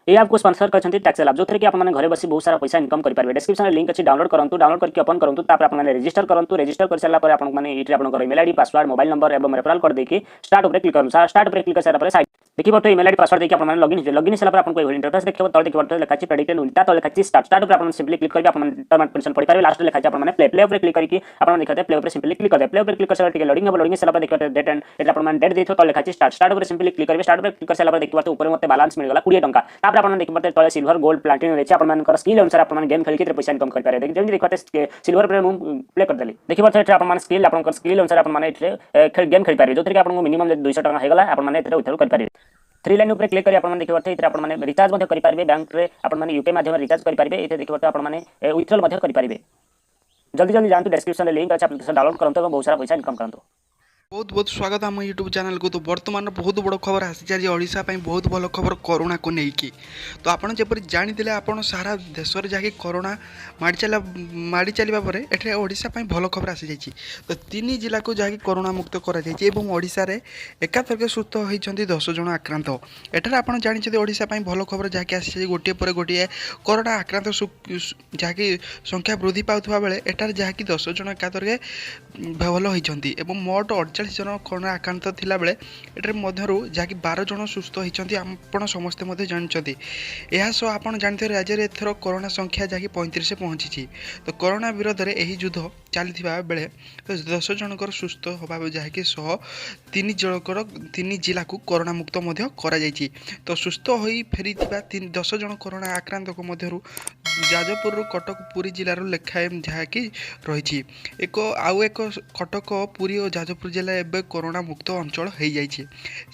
ये आपको स्पॉन्सर करछंती टैक्सएल आप जो थरे कि आप माने घरे बसी बहुत सारा पैसा इनकम करि पारबे। डिस्क्रिप्शन रे लिंक अछि, डाउनलोड करंतु, डाउनलोड करके ओपन करंतु, तापर आप माने रजिस्टर करंतु, रजिस्टर कर सारला पर आपन माने इटे आपन email ID password mobile number एवं रेफरल कोड देके स्टार्ट ऊपर क्लिक करंतु। स्टार्ट ऊपर क्लिक कर सारा पर साइड देखि बतो ईमेल आईडी पासवर्ड देके आपन माने लॉगिन साला पर आपन को इंटरफेस देखिबो। तळे देखिबो तो लेखा अछि प्रेडिक्टेड उल्टा, तो लेखा अछि स्टार्ट। स्टार्ट ऊपर आपन सिंपली क्लिक करके आपन टर्म एंड कंडीशन पढि पारबे। लास्ट लेखा अछि आपन माने प्ले ऊपर क्लिक करके आपन देखते प्ले ऊपर सिंपली क्लिक कर दे। प्ले ऊपर क्लिक कर सारा टिके लोडिंग लोडिंग साला पर देखते डेट एंड एटा आपन माने डेट देथो, तो लेखा अछि स्टार्ट। स्टार्ट ऊपर सिंपली क्लिक करबे। स्टार्ट ऊपर क्लिक कर साला पर देखिबो तो ऊपर मते बैलेंस मिल गला 20 टंका। तापर आपन देखिबो तळे सिल्वर गोल्ड प्लैटिनम रहछि, आपन मानकर स्किल अनुसार आपन माने गेम खेल के पैसा इनकम कर पारे। देख जेमि देखते सिल्वर पे मु प्ले कर देली देखिबो तो आपन माने स्किल आपन स्किल अनुसार आपन माने खेल गेम खेल पारे, जो कि आपन को मिनिमम 200 टंका हे गला आपन माने एथे विथड्रॉ कर पारे। थ्री लाइन ऊपर क्लिक करी आपन माने देखिबो इथे आपन माने रिचार्ज मध्ये करि पारबे। बैंक रे आपन माने यूपीआई माध्यम रिचार्ज करि पारबे। इथे देखिबो आपन माने विथड्रॉल मध्ये करि पारबे। जल्दी जल्दी जानतु, डिस्क्रिप्शन रे लिंक अछि, एप्लीकेशन डाउनलोड करंतु और बहुत सारा पैसा इनकम करंतु। बहुत बहुत स्वागत आम यूट्यूब चैनल को। तो बर्तमान बहुत बड़ खबर आसी आज ओडिशा पई बहुत भल खबर कोरोना को लेकिन। तो आपन जेपरि जानिथिले आपन सारा देश रे जाके कोरोना माड़ी चलिबा परे एठे ओडिशा पई भल खबर आसी जायछि। तो तीन जिला को जाके कोरोना मुक्त करा जायछि एवं ओडिशा रे एकाथरके सुस्थ होइछन्ति 10 जण आक्रांत। एठार आपन जानिछथि ओडिशा पई भल खबर जाके आसी गोटे पर गोटे कोरोना आक्रांत जाके संख्या वृद्धि पाउथबा बेले एठार जाके 10 जण एकाथरके भल होइछन्ति एवं मोट 48 जन कोरोना आक्रांत थिला बेले एटर मध्यरु जाकि 12 जन सुस्थ होइछन्ति आपण समस्त मध्ये जानिछन्ति। एहा सो आपण जानते राज्य रे एथरो कोरोना संख्या जाकि 35 पहुंची। तो कोरोना विरोध रे एही युद्ध चलथिबा बेले तो 10 जनकर सुस्थ होबा जाकि 3 जनकर 3 जिला को कोरोना मुक्त मध्ये करा जायछि। तो सुस्थ होई फेरिथिबा 10 जन कोरोना आक्रांत को मध्यरु जाजपुर कटक पुरी जिल्ला रो लेखाए जाकि रहिछि। एक कटक पुरी और जाजपुर जिला एबे कोरोना मुक्त अंचल हो जाइए।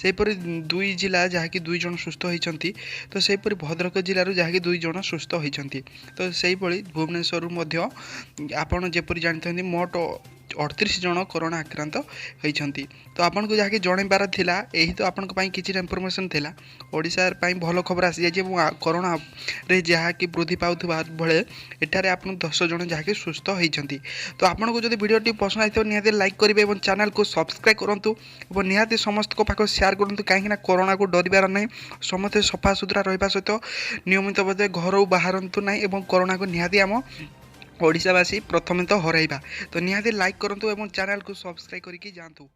सेपरि 2 जिला जहाँकि 2 जन सुस्थ होइछन्ति। तो सेपरि भद्रक जिलूर जहाँकि 2 जन सुस्थ होइछन्ति। तो सेहीपरि भुवनेश्वर मध्य आपन जेपरि जानते मोट 38 जन कोरोना आक्रांत होइछन्ति। तो आपन को जहाँकि जणेबार थिला एही तो आपन को किछि इनफॉरमेशन थिला। ओडिशा पई भल खबर आसी जाइए कोरोना रे जहाँकि वृद्धि पाउथबा बेले एठारे आपन 10 जन जहाँकि सुस्थ होइछन्ति। तो आपन को जदि वीडियो टी पसंद आइतो निहाते लाइक करिवे एवं चैनल को सब्सक्राइब करंतु एवं निहाते समस्त को पाखो शेयर करंतु, काहेकि ना कोरोना को डरिबार नै। समस्त सफा सुतरा रहिबा सहित नियमित भाबे घर बाहरंतु नै एवं कोरोना को निहाते आम ओडिशावासी प्रथमे तो हराइबा। तो निहाते लाइक करंतु एवं चैनल को सब्सक्राइब करिकि जानतु।